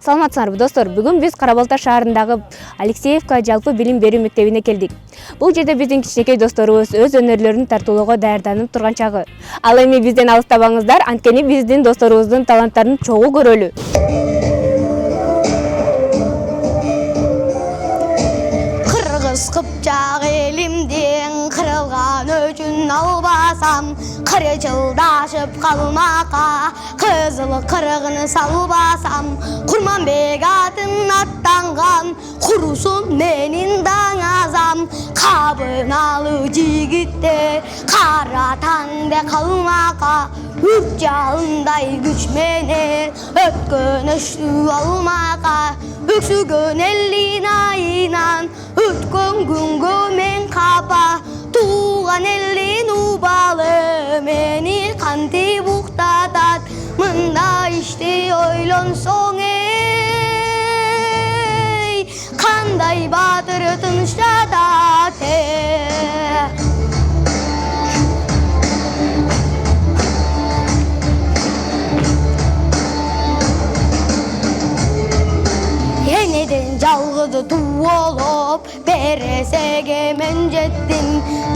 Саламатсыздарбы достор, бүгүн биз Кара Балта шаарындагы Алексеевка жалпы билим берүү мектебине келдик. Бул жерде биздин кичинекей досторубуз өз өнөрлөрүн тартуулоого даярданып турган чагы. Ал эми бизден алыстабаңыздар, анткени биздин досторубуздун таланттарын чогуу көрөлү. Кыргыз кыпчак элимден кырылган өчүн албасам, кырчылдашып калмакка кызыл кырыгын салбасам, Курманбек атын аттанган курусун менин даңазам. Кабыналуу жигиттер кара таңда калмакка үч жалындай күч менен өткөнөштү алмакка. Өксүгөн элдин айынан өткөн күнгө мен капа, тууган элдин убалы мени кантип уктатат. Мында ишти ойлонсоң эй, кандай батыр тыныч жатат Eneden жалгызы туолуп бересеге мен жеттим.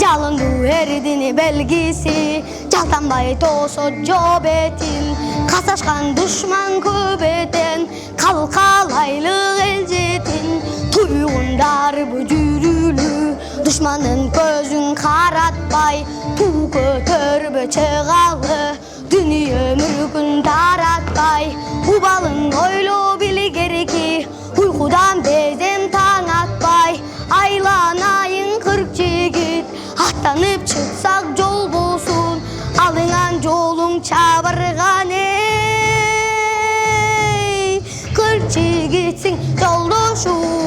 Жалындуу эрдини белгиси жалтанбай тоосо жоо бетин. Касашкан душман көп этен калкалайлык эл жетин. Туйгундарбы жүрүлүү душмандын көзүн каратпай, туу көтөрбө чыгалы дүнүйө мүлкүн таратпай. Убалын ойлоо билгерки уйкудан безем таң атпай. Айланайын 40 жигит аттанып чыксак жол болсун, алыңан жолуң чабырган эй, 40 жигитсиң жолдошуң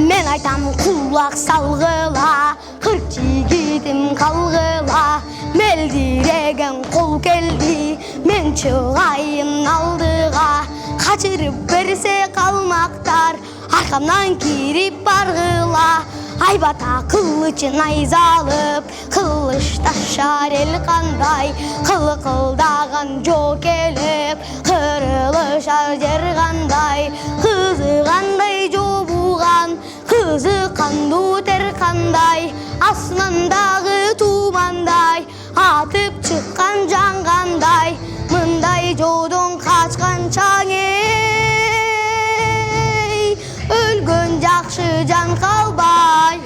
Мен айтам кулак салгыла, 40 жигитим калгыла. Мелдиреген кол келди, мен чыгайын алдыга. Качырып берсе калмактар, аркамдан кирип баргыла. Айбата кылычын айзалып, кылыч ташар эл кандай. Кылкылдаган жоо келип, кырылышар жер кандай. Кызы кандай жобуган, кызыккандуу тер кандай. Асмандагы тумандай, атып чыккан жангандай. Мындай жоодон качкан чаң эй, өлгөн жакшы жан калбай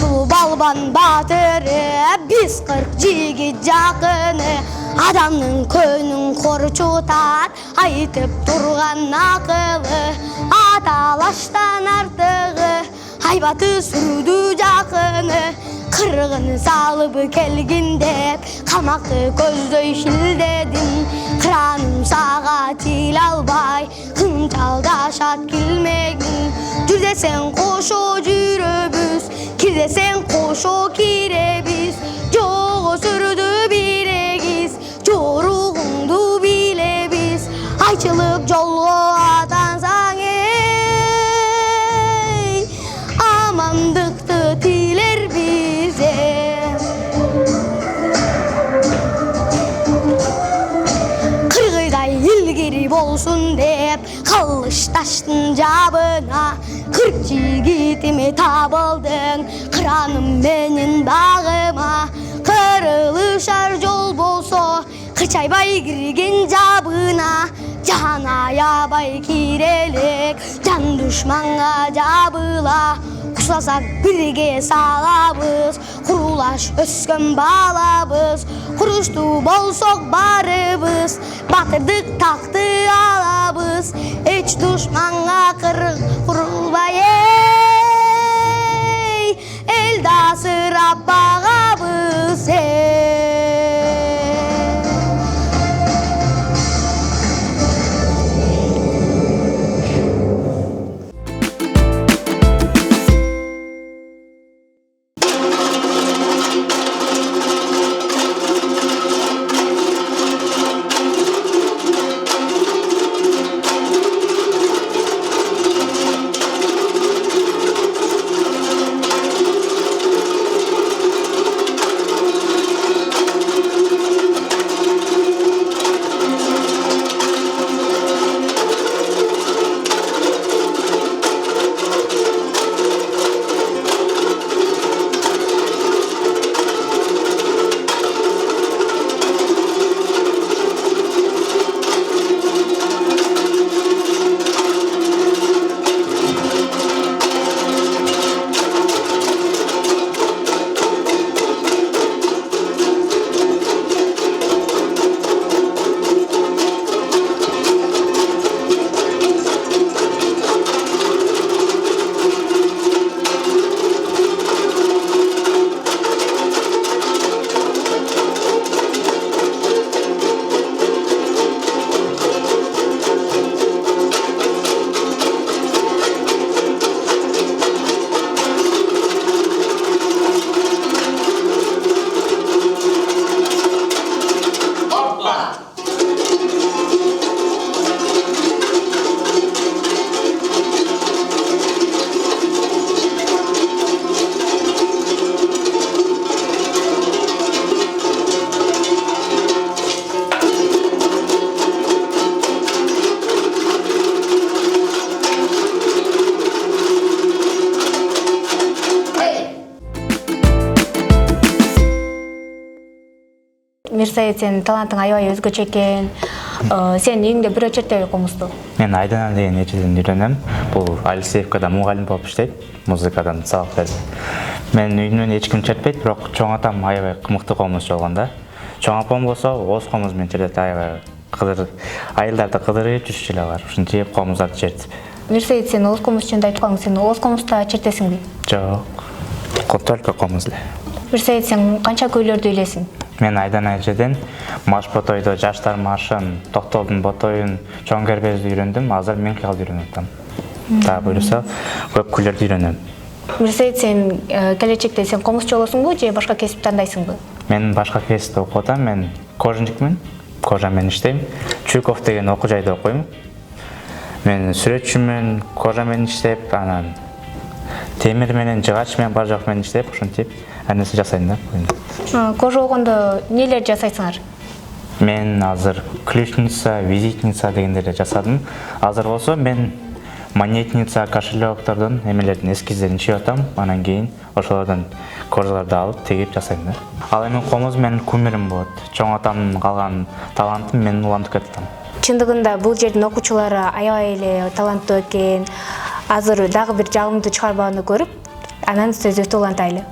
Бул балбан батыры, биз 40 жигит жакыны. Адамдын көңүн корчутат, айтып турган акылы. Аталаштан артыгы, айбаты сүрдүү жакыны. Кыргын салып келгин деп, камакты көздөй шилдедим. Кыраным сага тил албай, кымчалдашат килмегин. Жүр десең кошо жүрөбүз, кир десең кошо киребиз. Жого сүрдү бирегиз, жоругуңду билебиз. Айчылык жолго атансаң эй, амандыкты тилер бизе. Кыргыйдай илгири болсун деп, кылыч таштын жабына 40 жигитиме табылдың, кыраным менин багыма. Кырылышар жол болсо, кычайбай кирген жабына. Жан аябай кирелек, жан душманга жабыла. Кусасак бирге салабыз, курулаш өскөн балабыз. Куруштуу болсок барыбыз, батырдык такты алабыз. Эч душманга курулбай эй, элди асырап багабыз Мирсаид, сенин талантың аябай өзгөчө экен. Сенин үйүңдө бирөө чертпейби комузду? Мен Айдана деген эчеден үйрөнөм. Бул Алексеевкада мугалим болуп иштейт, музыкадан сабак берип. Мен үйүмөн эч ким чертпейт, бирок чоң атам аябай мыкты комузчу болгон да. Чоң апам болсо оз комуз менен чертет, аябай айылдарды кыдырып жүрчү эле бар. Ушинтип комуздарды чертип. Мирсаид, сен оз комуз жөнүндө айтып калдың. Сен оз комузда чертесиңби? Жок. Только комуз эле. Мирсаид, сен канча көйлөрдү үйлесиң? Мен Айдана эчеден Маш Ботойдо, Жаштар маршын, Токтолдун ботоюн, Чоң кербезди үйрөндүм. Азыр мен кыялды үйрөнүп атам. Дагы буюрса, көп күйлөрдү үйрөнөм. Мирсаид, сен келечекте сен комузчу болосуңбу же башка кесип тандайсыңбы? Мен башка кесипте окуп атам. Мен кожунчукмун. Кожа менен иштейм. Чуков деген окуу жайда окуйм. Мен сүрөтчүмүн, кожа менен иштеп, анан темир менен, жыгач менен, баржак менен иштеп, ушинтип ар нерсе жасайм да. Кожа болгондо нелерди жасайсыңар? Мен азыр ключница, визитница дегендерди жасадым. Азыр болсо мен монетница, кошелёктордун эмелердин эскиздерин чыгып атам. Анан кийин ошолордон кожаларды алып тегип жасайм да. Ал эми комуз менин кумирим болот. Чоң атамдын калган талантын мен улантып кетем. Чындыгында бул жердин окуучулары аябай эле таланттуу экен. Азыр дагы бир жагымдуу чыгарманы көрүп, анан сөзүбүздү улантайлы.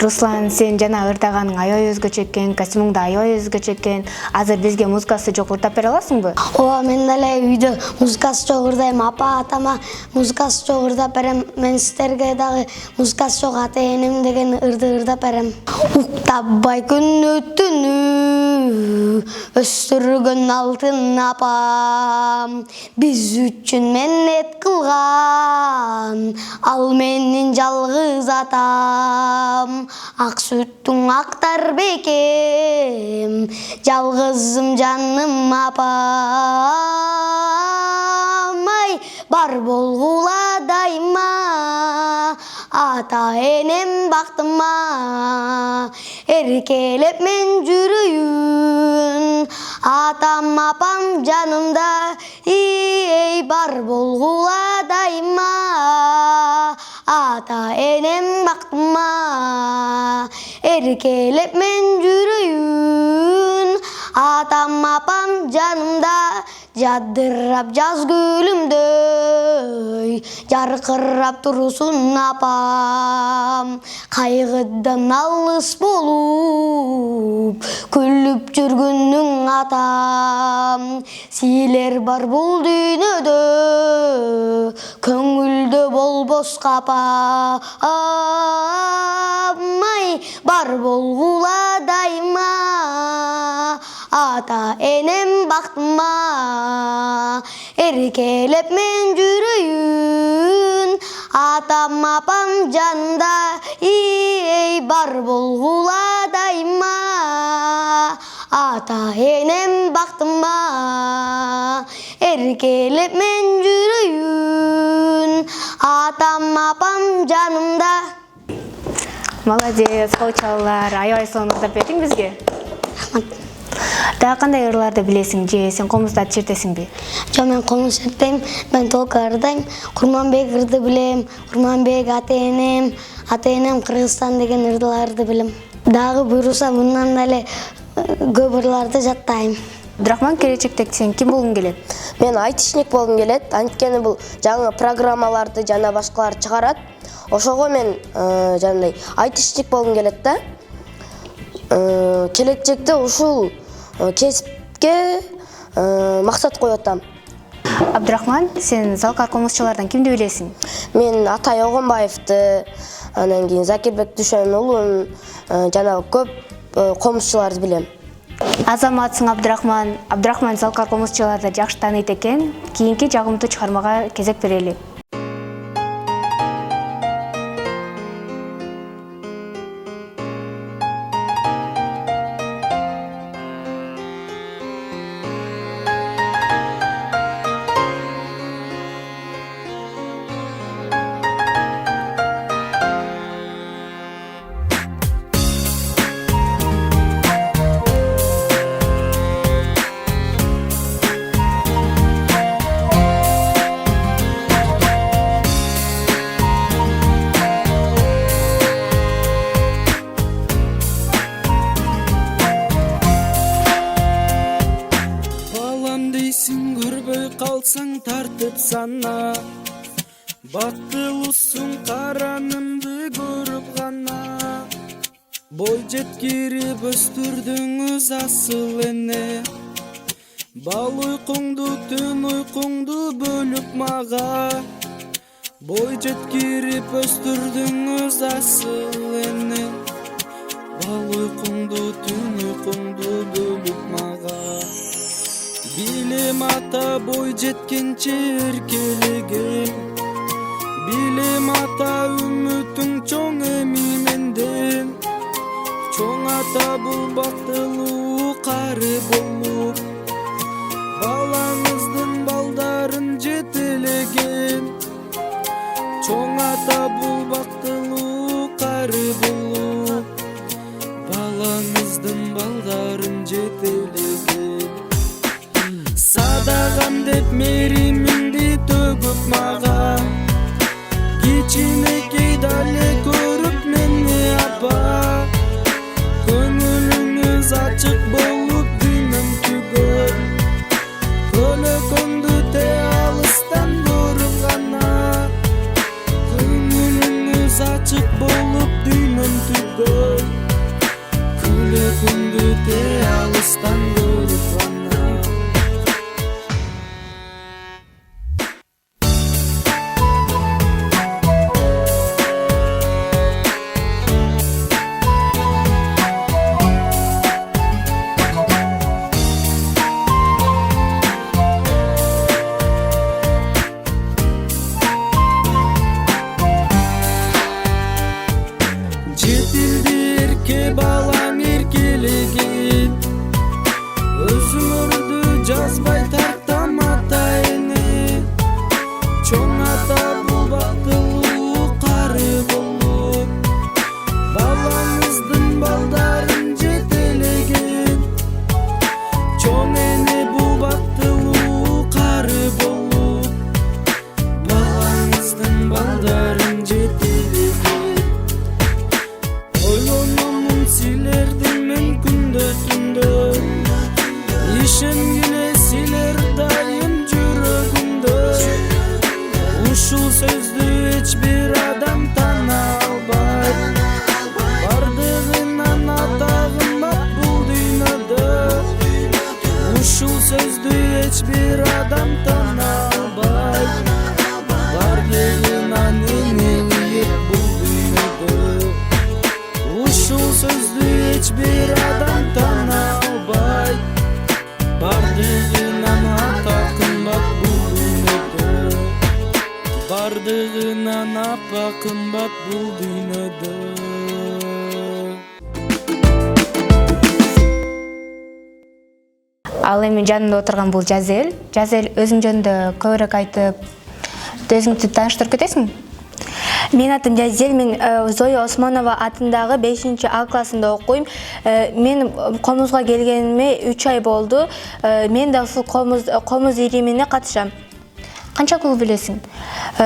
Руслан, сен жана ырдаганың аябай өзгөчө экен, костюмуң да аябай өзгөчө экен. Азыр бизге музыкасы жок ырдап бере аласыңбы? Ооба, мен деле үйдө музыкасы жок ырдайм. Апа атама музыкасы жок ырдап берем. Мен сиздерге дагы музыкасы жок ата энем деген ырды ырдап берем. Уктабай күнү түнү өстүргөн алтын апам, биз үчүн менет кылган, ал менин жалгыз атам. Ак сүттүң актар бекем, жалгызым жаным апам. Ай, бар болгула дайыма, ата энем бактыма, эркелеп мен жүрөйүн, атам апам жанымда. Ей, бар болгула дайыма, ата энем бактыма, эркелеп мен жүрөйүн, атам апам жанымда. Жадырап жаз гүлүмдөй, жаркырап турусун апам. Кайгыдан алыс болуп, күлүп жүргүнүң атам. Силер бар бул дүйнөдө, көңүлдө болбос капамай. Бар болгула дайыма, ата энем бактыма. Эркелеп мен жүрөйүн, атам апам жанында. Ей, бар болгула дайыма, ата энем бактыма. Эркелеп мен жүрөйүн, атам апам жанымда. Молодец, кол чалуулар. Аябай сонуңдап бердиң бизге. Рахмат. Дагы кандай ырларды билесиң же сен комуздарды чертесиңби? Жок, мен комуз чертпейм, мен толук ырдайм. Курманбек ырды билем, Курманбек ата энем Кыргызстан деген ырдыларды билем. Дагы буйруса мындан эле көп ырларды жаттайм. Абдрахман, келечекте сен ким болгуң келет? Мен айтышник болгум келет, анткени бул жаңы программаларды жана башкалар чыгарат. Ошого мен жандай айтышник болгум келет да. Келечекте ушул кесипке максат коюп атам. Абдрахман, сен залкар комузчулардан кимди билесиң? Мен Атай Огонбаевди, анан кийин Закирбек Дүйшөн уулун, жана көп комузчуларды билем. Азаматсың Абдрахман. Абдрахман залкар комузчуларды жакшы тааныйт экен. Кийинки жагымдуу чыгармага кезек берели. Kalsang tartıp sana, baktılırsın karanımdı görüp gana. Boy jetkirip östürdüңүz asıl ene. Bal uykundu tün uykundu bölüp maga. Boy jetkirip östürdüңүz asıl ene. Bal uykundu tün uykundu bölüp maga. Bilem ata boy jetkençe erkelegim. Bilem ata ümmütüң çoң eminenden. Çoң ata bul baktılуу kары bolup. Balаңыздын балдарын жетелеген. Çoң ata bul baktılуу kары bolup. Balаңыздын балдарын жетелеген. Sadagam dep merimindi tөгүп мага. Кичинекей дале көрүп мени апа. Көңүлүңүз ачык болуп дүйнөм түгөп. Көлөкөңдү те алыстан көрүп гана. Көңүлүңүз ачык болуп дүйнөм түгөп. Көлөкөңдү те алыстан көрүп гана. Жетилди эрке балам эркелеген. kımbat bul dünyada. Ал эми жанымда отурган бул Жазел. Жазел, өзүң жөнүндө көбүрөөк айтып, өзүңдү тааныштырып кетесиң? Мен атым Жазел, мен Зоя Османова атындагы 5А классында окуйм. Мен комузга келгениме 3 ай болду. Мен да ушул комуз иримине катышам. Канча кыл билесиң?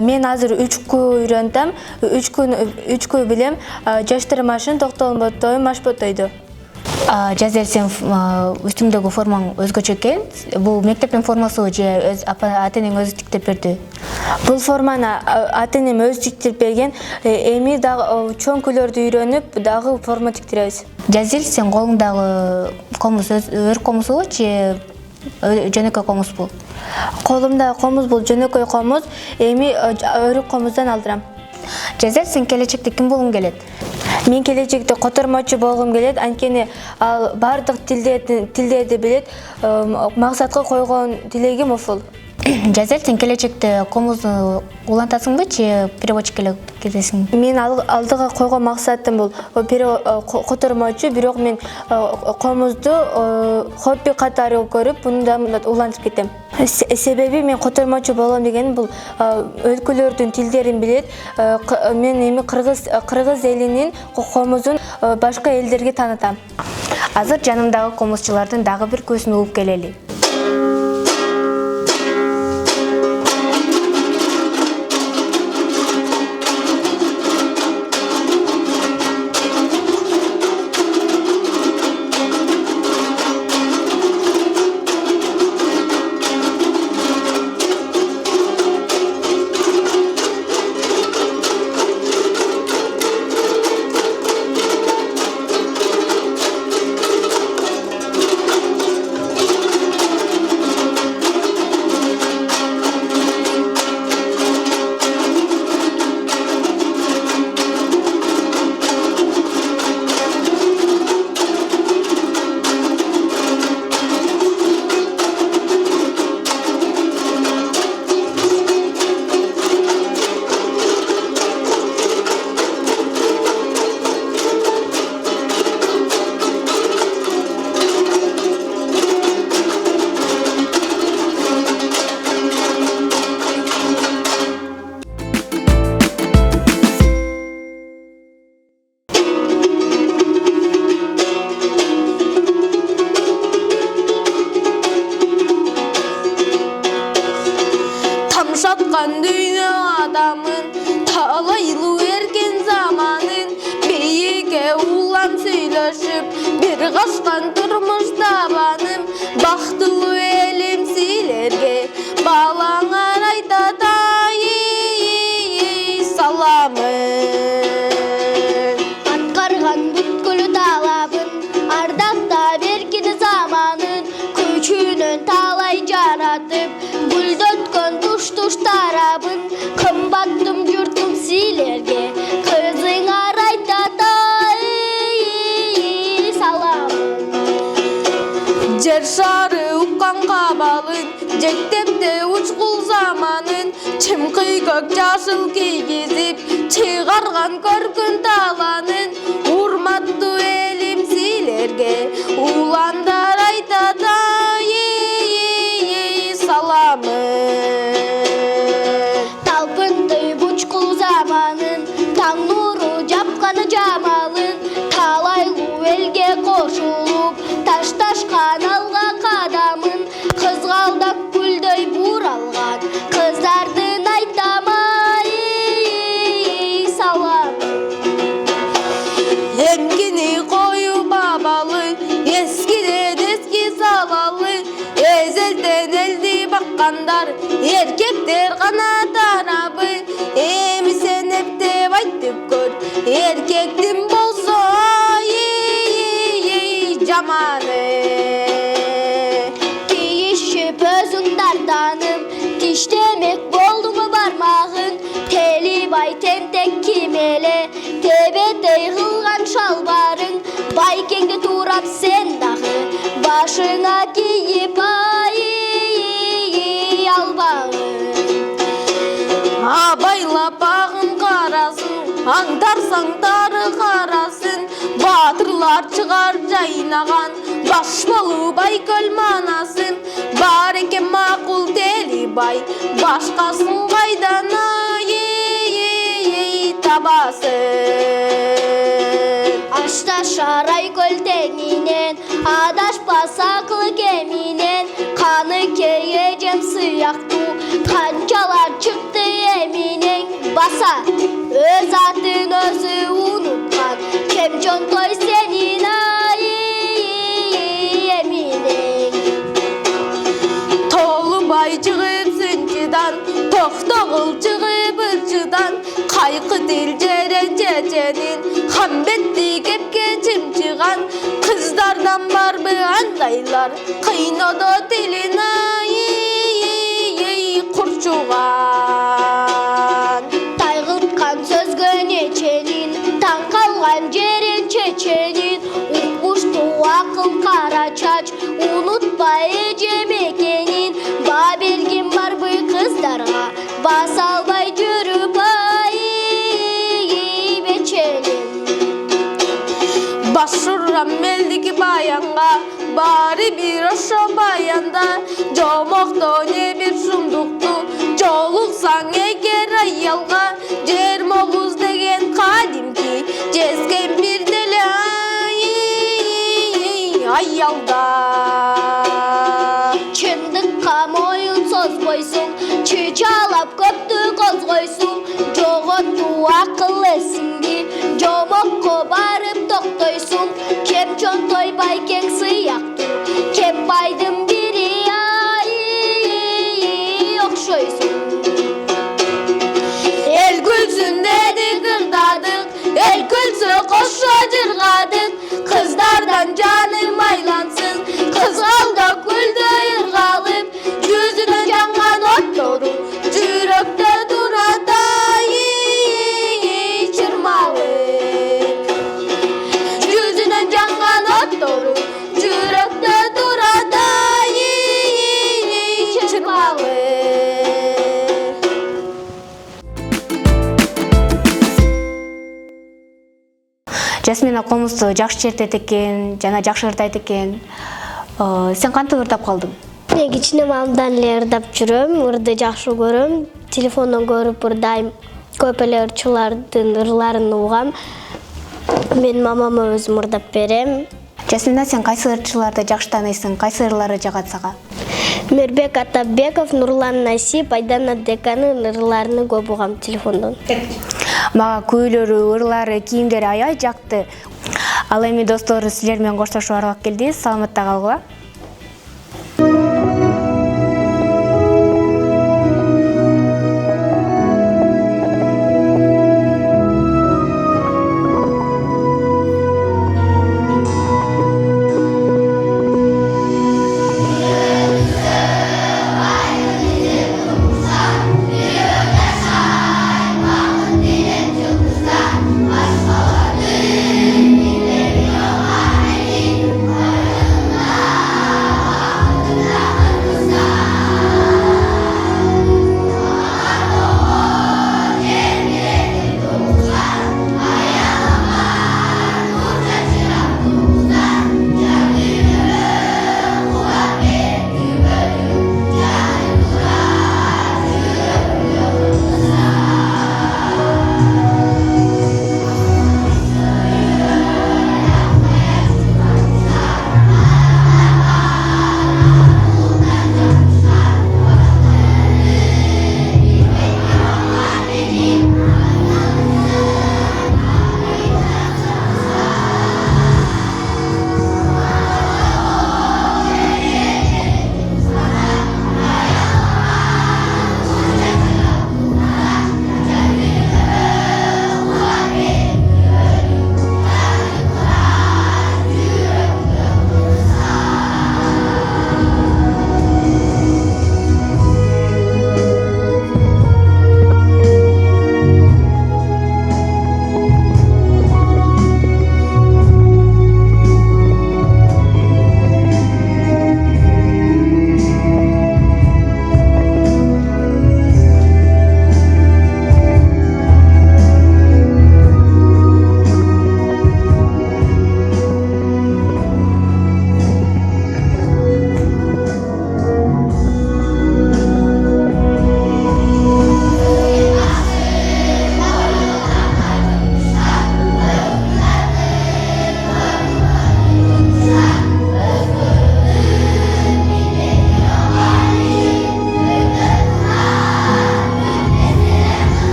Мен азыр 3 күн үйрөнтөм. 3 күн билем. Жаштырмашын токтолботой, машботойду. Жазел, сен үстүңдөгү формаң өзгөчө экен. Бул мектептин формасы же ата-энең өзү тиктеп берди? Бул форманы ата-энем өзү тиктеп берген. Эми дагы чоңкүлөрдү үйрөнүп дагы форма тиктиребиз. Жазел, сен колуңдагы комуз өрүк комузбу же жөнөкөй комуз бул? Колумдагы комуз бул жөнөкөй комуз. Эми өрүк комуздан алдырам. Жазел, сен келечекте ким болгуң келет? Мен келечекте котормочу болгум келет, анткени ал бардык тилдерди билет. Максатка койгон тилегим ушул. Жазел, сен келечекте комузду улантасыңбы же переводчик эле кетесиң? Мен алдыга койгон максатым бул котормочу, бирок мен комузду хобби катары көрүп, муну да улантып кетем. Себеби мен котормочу болом деген бул өлкөлөрдүн тилдерин билет. Мен эми кыргыз элинин комузун башка элдерге таанытам. Азыр жанымдагы комузчулардын дагы бир көзүн угуп келели. Tamşatkan dünya adamın, talaylı erken zamanın, beyige ulan söyleşip, bir kaçtan durmuş tabanım, baktılı elim silerge, bağlanar aytaday salamın. Atkargan bütkülü talabın, ardakta berkini zamanın, küçüğünün talay jaratıp, güldötkön tuş tarabın, kımbattım yurtum silerge, kızın arayta da salamın. Jer şarı ukkan kabalın, cektepte uçkul zamanın, çimkıy gök yaşıl kiygizip, çıgargan körkün talanın, urmattu elim silerge, ulandar aytada salamın. Talpındı buçkul zamanın, tan nuru japkanı jamalın, talaylı elge koşulup, taş kanalga kadamın, kızgaldak gülдөй buralgan, kыздардын aytamay salamın. Emgini koyu babalı, eskiden eski salalı, ezelden eldi bakkandar, erkekler kana tarabı, emi sen hep de aytıp gör, erkektin bolsa jamanı. Kiyişip özün dardanım, dişlemek boldu mu barmağın, teli bay tentek kimele, tebetey kılgan şalvarın, baykenge turap sen dağı, başına giyip ay albağın. Abayla bağın karası, аңдарсаң тары қарасын, батырлар чыгар жайнаган, баш болу байкөл манасын, бар экен макул Телибай, башкасын кайдан табасын. Ашта шарай көлтеңинен, адашпас акыл кеминен, каны кейежем сыяктуу, канчалар чыкты эминен. Баса, өз атын өзү унуткан, кем жонтой сенин эминен. Толубай чыгып сынчыдан, токтогул чыгып ырчыдан, кайкы тил жерен чеченин, хамбетти кепке чымчыган, кыздардан барбы андайлар, кыйнодо тилин курчуган. Тайгырткан сөзгө неченин, таң калган жерин чеченин, укмуштуу акыл кара чач, унутпай эжем экенин, ба белгим барбы кыздарга, баса албай жүрүп беченин. Башурган мелдики баянга, баары бир ошо баянда, жомокто не бир шумдукту, жолуксаң эгер аялга, жер могуз деген кадимки, жескен бир деле аялда. Чындыкка моюн созбойсуң, чычалап көптү козгойсуң, жоготтуу акыл эсиңди, жомокко барып токтойсуң, кем чонтой байкең сыяктуу, кем байдын бири окшойсуң. Эл күлсүн деди кырдадык, эл күлсө кошо жыргадык, кыздардан жаным айлансын, кызгалда күлдө ыргалып, жүзүнөн жанган оттору, жүрөктө турат чырмалып. Жүзүнөн жанган оттору, жүрөктө турат чырмалып. Жасмина комузду жакшы чертет экен, жана жакшы ырдайт экен. Сен кантип ырдап калдың? Мен кичине балымдан эле ырдап жүрөм, ырды жакшы көрөм, телефондон көрүп ырдайм. Көп эле ырчылардын ырларын угам. Мен мамама өзүм ырдап берем. Жасмина, сен кайсы ырчыларды жакшы тааныйсың, кайсы ырлары жагат сага? Мирбек Атабеков, Нурлан Насип, Айдана Деканын ырларını көп угам телефондон. Мага күйлөрү, ырлары, кийимдери аябай жакты. Ал эми достор, силер менен коштошууга аралап келди. Саламатта калгыла.